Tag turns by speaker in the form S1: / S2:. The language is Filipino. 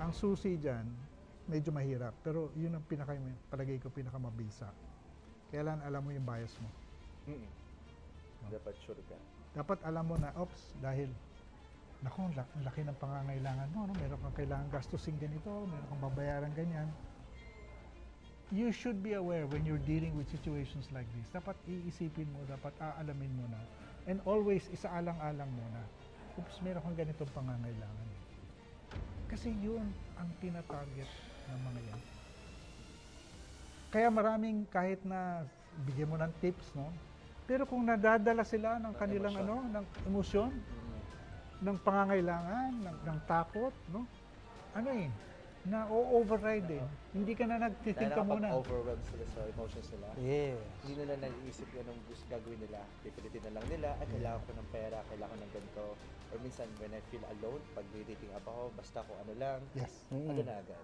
S1: Ang susi dyan, medyo mahirap. Pero yun ang palagay ko, pinakamabisa. Kailan alam mo yung bias mo.
S2: Dapat sure ka.
S1: Dapat alam mo na, oops, dahil, naku, ang laki ng pangangailangan mo, no? Meron kang kailangan gastusin ganito, meron kang babayaran ganyan. You should be aware when you're dealing with situations like this. Dapat iisipin mo, dapat aalamin mo na. And always, isaalang-alang mo na, oops, meron kang ganitong pangangailangan. Kasi yun ang tinatarget ng mga yan. Kaya maraming kahit na bigyan mo ng tips, no? Pero kung nadadala sila ng kanilang ng emosyon, ng pangangailangan, ng takot, no? Na-override eh. Hindi ka na nagtithink ka muna.
S2: Overwhelmed sila sa emotions nila.
S3: Yes.
S2: Hindi nila naiisip yun ang gusto gagawin nila. Pipilitin na lang nila, kailangan ko ng pera, kailangan ng ganito. Or minsan, when I feel alone, pag dating up ako, basta ko ano lang,
S1: Yes.
S2: ano na agad.